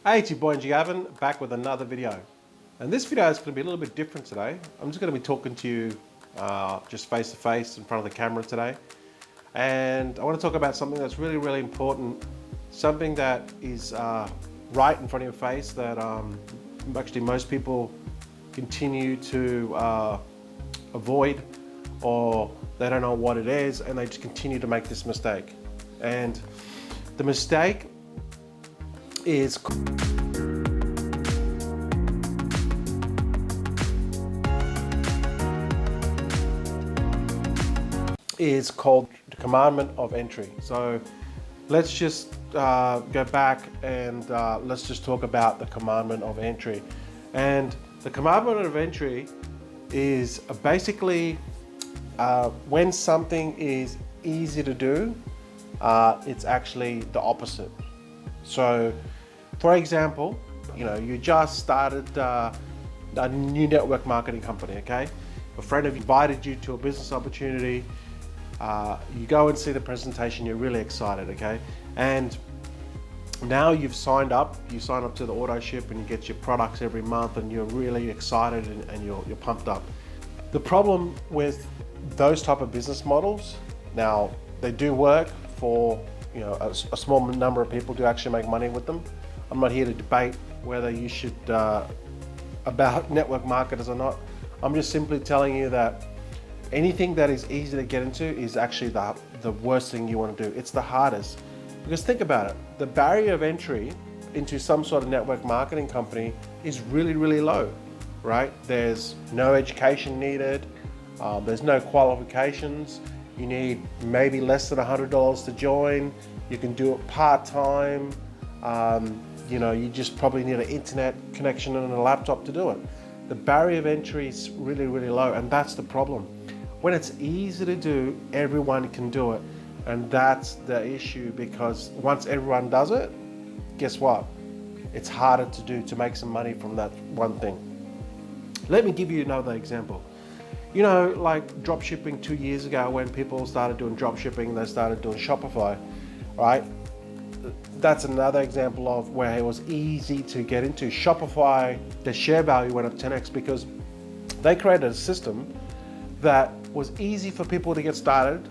Hey, it's your boy Gavin, back with another video. And this video is going to be a little bit different today. I'm just going to be talking to you just face to face in front of the camera today. And I want to talk about something that's really, really important. Something that is right in front of your face that actually most people continue to avoid, or they don't know what it is and they just continue to make this mistake. And the mistake is called the commandment of entry. So let's just go back and let's just talk about the commandment of entry. And the commandment of entry is basically when something is easy to do, it's actually the opposite. So for example, you just started a new network marketing company, okay? A friend have invited you to a business opportunity. You go and see the presentation, you're really excited, okay? And now you've signed up, you sign up to the auto ship and you get your products every month and you're really excited and you're pumped up. The problem with those type of business models, now they do work for a small number of people to actually make money with them. I'm not here to debate whether you should about network marketers or not. I'm just simply telling you that anything that is easy to get into is actually the worst thing you want to do. It's the hardest. Because think about it, the barrier of entry into some sort of network marketing company is really, really low, right? There's no education needed, there's no qualifications. You need maybe less than $100 to join. You can do it part-time. You just probably need an internet connection and a laptop to do it. The barrier of entry is really, really low, and that's the problem. When it's easy to do, everyone can do it. And that's the issue, because once everyone does it, guess what? It's harder to do, to make some money from that one thing. Let me give you another example. Like drop shipping 2 years ago, when people started doing drop shipping, they started doing Shopify, right? That's another example of where it was easy to get into. Shopify, the share value went up 10x because they created a system that was easy for people to get started.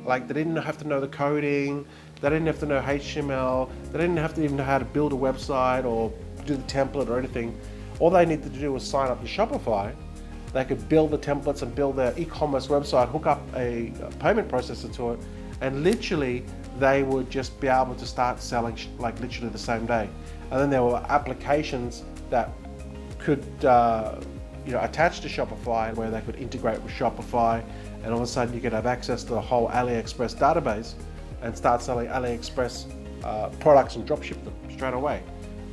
Like, they didn't have to know the coding, they didn't have to know HTML, they didn't have to even know how to build a website or do the template or anything. All they needed to do was sign up to Shopify. They could build the templates and build their e-commerce website, hook up a payment processor to it, and literally they would just be able to start selling like literally the same day. And then there were applications that could attach to Shopify, where they could integrate with Shopify, and all of a sudden you could have access to the whole AliExpress database and start selling AliExpress products and drop ship them straight away,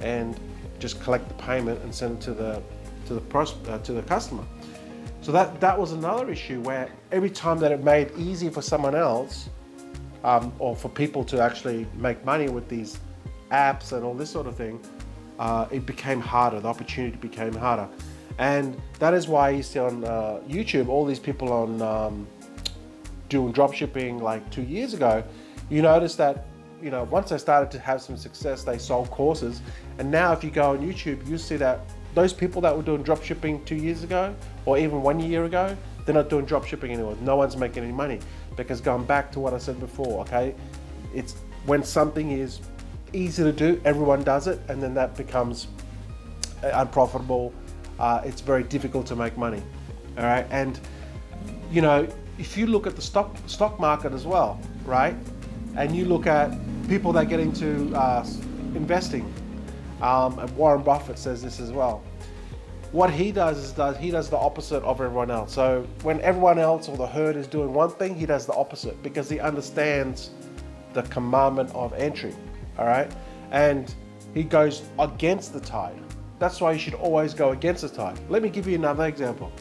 and just collect the payment and send it to the customer. So that was another issue, where every time that it made easy for someone else or for people to actually make money with these apps and all this sort of thing, it became harder. The opportunity became harder. And that is why you see on YouTube all these people on doing dropshipping like 2 years ago. You notice that once they started to have some success, they sold courses. And now if you go on YouTube, you see that those people that were doing dropshipping 2 years ago, or even 1 year ago, they're not doing dropshipping anymore. No one's making any money, because going back to what I said before, okay, it's when something is easy to do, everyone does it, and then that becomes unprofitable. It's very difficult to make money, all right? And if you look at the stock market as well, right? And you look at people that get into investing, and Warren Buffett says this as well. What he does is he does the opposite of everyone else. So when everyone else or the herd is doing one thing, he does the opposite, because he understands the commandment of entry, all right? And he goes against the tide. That's why you should always go against the tide. Let me give you another example.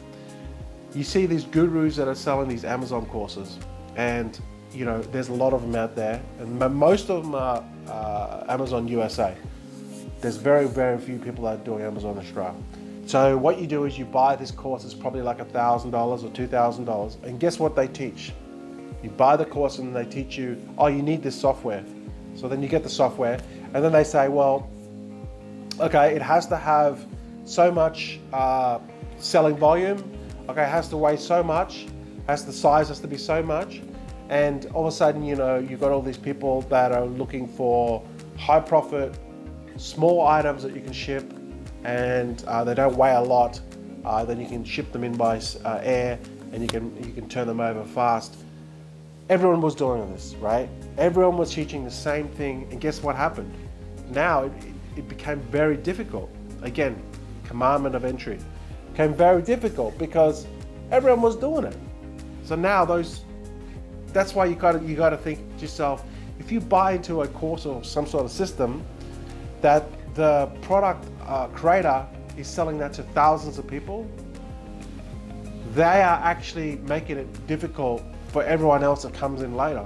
You see these gurus that are selling these Amazon courses, and there's a lot of them out there, and most of them are Amazon USA. There's very, very few people that are doing Amazon Australia. So what you do is you buy this course. It's probably like $1,000 or $2,000, and guess what they teach? You buy the course and they teach you, oh, you need this software. So then you get the software, and then they say, well, Okay, it has to have so much selling volume. Okay, it has to weigh so much. The size has to be so much, and all of a sudden, you know, you've got all these people that are looking for high profit, small items that you can ship, and they don't weigh a lot. Then you can ship them in by air, and you can turn them over fast. Everyone was doing this, right? Everyone was teaching the same thing, and guess what happened? Now it became very difficult. Again, commandment of entry became very difficult because everyone was doing it. So now that's why you gotta think to yourself, if you buy into a course or some sort of system that the product creator is selling that to thousands of people, they are actually making it difficult for everyone else that comes in later.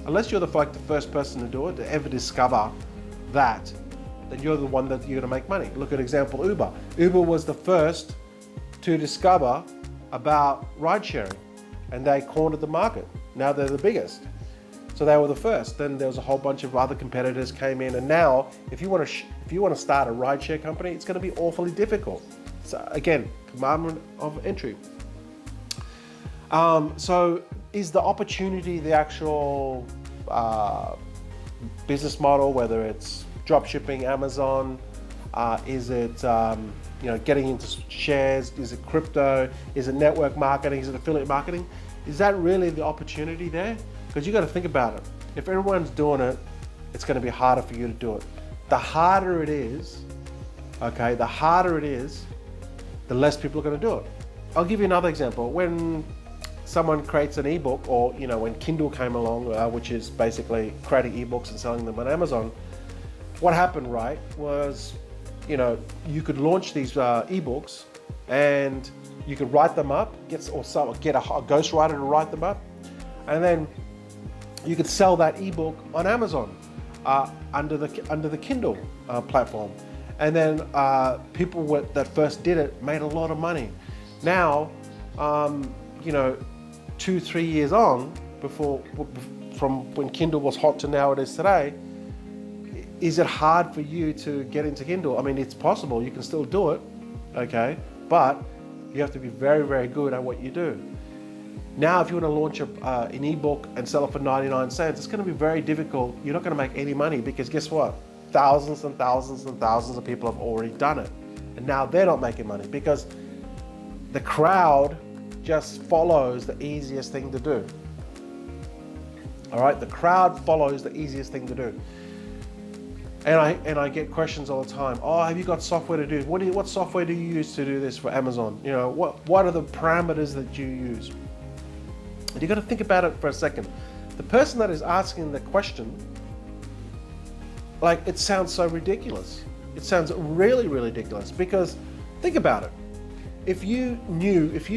Unless you're the first person to do it, to ever discover that, then you're the one that you're gonna make money. Look at example Uber. Uber was the first to discover about ride sharing, and they cornered the market. Now they're the biggest. So they were the first. Then there was a whole bunch of other competitors came in, and now if you want to start a rideshare company, it's going to be awfully difficult. So again, commandment of entry. So is the opportunity the actual business model, whether it's drop shipping, Amazon, is it getting into shares, is it crypto, is it network marketing, is it affiliate marketing? Is that really the opportunity there? Because you got to think about it. If everyone's doing it, it's going to be harder for you to do it. The harder it is, okay, the less people are going to do it. I'll give you another example. When someone creates an ebook, or when Kindle came along, which is basically creating ebooks and selling them on Amazon, what happened, right, was you could launch these ebooks, and you could write them up, get a ghostwriter to write them up, and then you could sell that ebook on Amazon under the Kindle platform, and then people that first did it made a lot of money. Now, 2-3 years on, from when Kindle was hot to now it is today, is it hard for you to get into Kindle? I mean, it's possible, you can still do it, okay, but you have to be very, very good at what you do. Now, if you want to launch an ebook and sell it for 99 cents, it's going to be very difficult. You're not going to make any money because guess what? Thousands and thousands and thousands of people have already done it. And now they're not making money because the crowd just follows the easiest thing to do. All right, the crowd follows the easiest thing to do. And I get questions all the time. Oh, have you got software to do? What software do you use to do this for Amazon? What are the parameters that you use? And you got to think about it for a second. The person that is asking the question, it sounds so ridiculous. It sounds really, really ridiculous because think about it. If you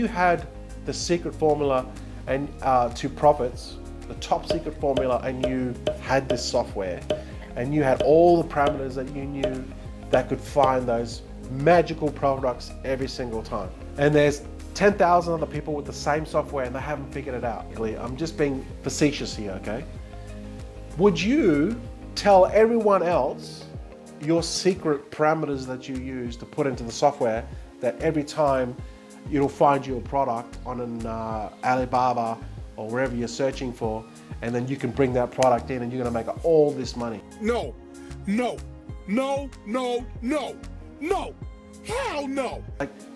had the secret formula and to profits, the top secret formula, and you had this software, and you had all the parameters that you knew that could find those magical products every single time, and there's 10,000 other people with the same software and they haven't figured it out. I'm just being facetious here, okay? Would you tell everyone else your secret parameters that you use to put into the software, that every time it'll find you a product on an Alibaba or wherever you're searching for, and then you can bring that product in and you're gonna make all this money? No, no, no, no, no, no, hell no.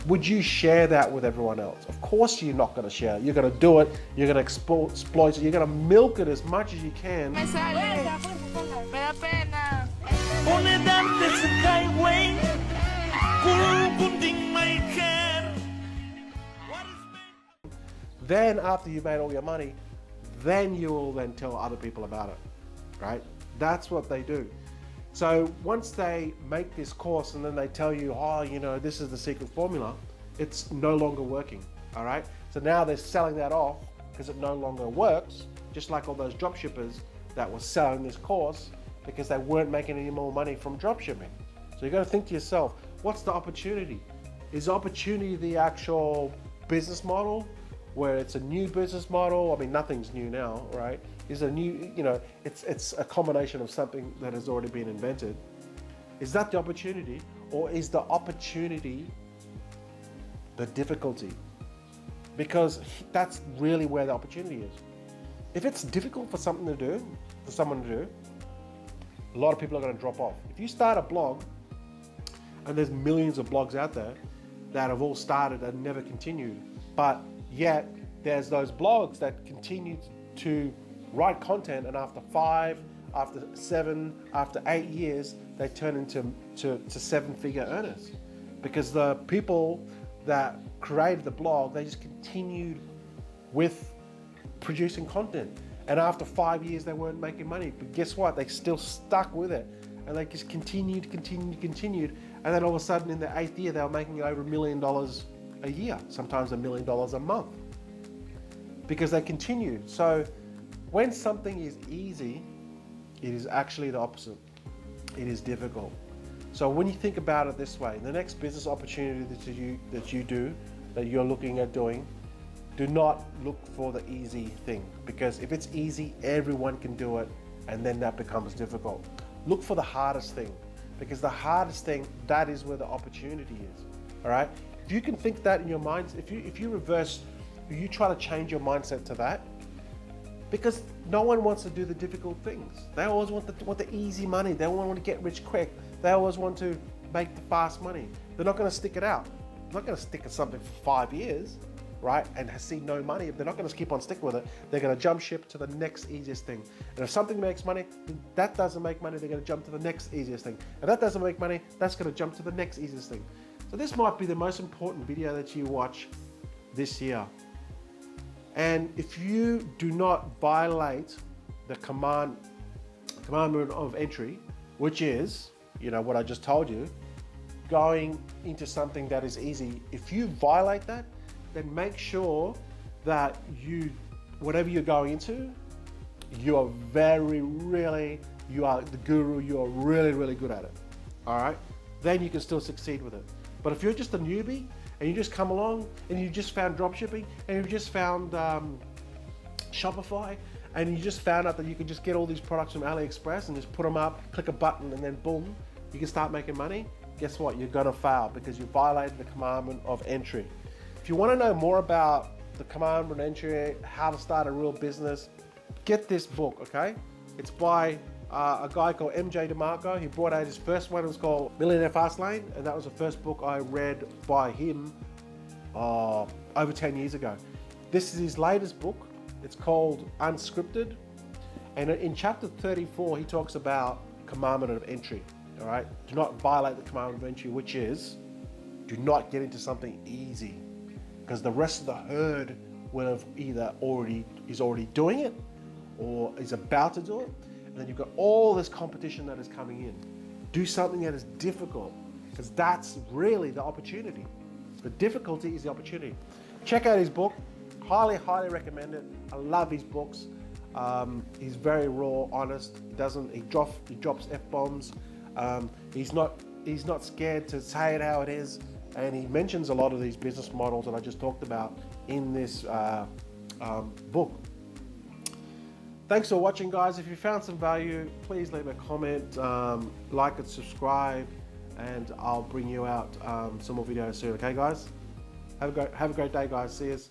Would you share that with everyone else? Of course you're not gonna share it. You're gonna do it, you're gonna exploit it, you're gonna milk it as much as you can. Me sale, me da pena. Then after you've made all your money, then you will then tell other people about it, right? That's what they do. So once they make this course and then they tell you, this is the secret formula, it's no longer working, all right? So now they're selling that off because it no longer works, just like all those drop shippers that were selling this course because they weren't making any more money from drop shipping. So you got to think to yourself, what's the opportunity? Is opportunity the actual business model, where it's a new business model? I mean, nothing's new now, right? Is a new, it's a combination of something that has already been invented. Is that the opportunity, or is the opportunity the difficulty? Because that's really where the opportunity is. If it's difficult for someone to do, a lot of people are going to drop off. If you start a blog, and there's millions of blogs out there that have all started and never continued, but yet there's those blogs that continue to write content, and after 5, after 7, after 8 years, they turn into seven-figure earners, because the people that created the blog, they just continued with producing content, and after 5 years they weren't making money, but guess what, they still stuck with it, and they just continued, and then all of a sudden in the 8th year they were making over $1 million a year, sometimes $1 million a month, because they continued. So when something is easy, it is actually the opposite. It is difficult. So when you think about it this way, the next business opportunity that you're looking at doing, do not look for the easy thing, because if it's easy, everyone can do it, and then that becomes difficult. Look for the hardest thing, because the hardest thing, that is where the opportunity is. All right. If you can think that in your mind, if you try to change your mindset to that, because no one wants to do the difficult things. They always want the easy money. They want to get rich quick. They always want to make the fast money. They're not going to stick it out. They're not going to stick at something for 5 years, right, and see no money. They're not going to keep on sticking with it. They're going to jump ship to the next easiest thing. And if something makes money, that doesn't make money, they're going to jump to the next easiest thing. And that doesn't make money, that's going to jump to the next easiest thing. So this might be the most important video that you watch this year. And if you do not violate the commandment of entry, which is, what I just told you, going into something that is easy, if you violate that, then make sure that whatever you're going into, you are you are the guru, you are really good at it. All right? Then you can still succeed with it. But if you're just a newbie, and you just come along and you just found dropshipping, and you just found Shopify, and you just found out that you can just get all these products from AliExpress and just put them up, click a button, and then boom, you can start making money. Guess what? You're gonna fail, because you violated the commandment of entry. If you want to know more about the commandment of entry, how to start a real business, get this book, okay? It's by a guy called MJ DeMarco. He brought out his first one. It was called Millionaire Fastlane, and that was the first book I read by him over 10 years ago. This is his latest book. It's called Unscripted, and in chapter 34 he talks about commandment of entry. All right, do not violate the commandment of entry, which is do not get into something easy, because the rest of the herd will have either is already doing it or is about to do it. And then you've got all this competition that is coming in. Do something that is difficult, because that's really the opportunity. The difficulty is the opportunity. Check out his book. Highly recommend it. I love his books. He's very raw, honest. He drops F-bombs. He's not scared to say it how it is. And he mentions a lot of these business models that I just talked about in this book. Thanks for watching, guys. If you found some value, please leave a comment, like and subscribe, and I'll bring you out some more videos soon. Okay, guys? Have a great day, guys. See yous.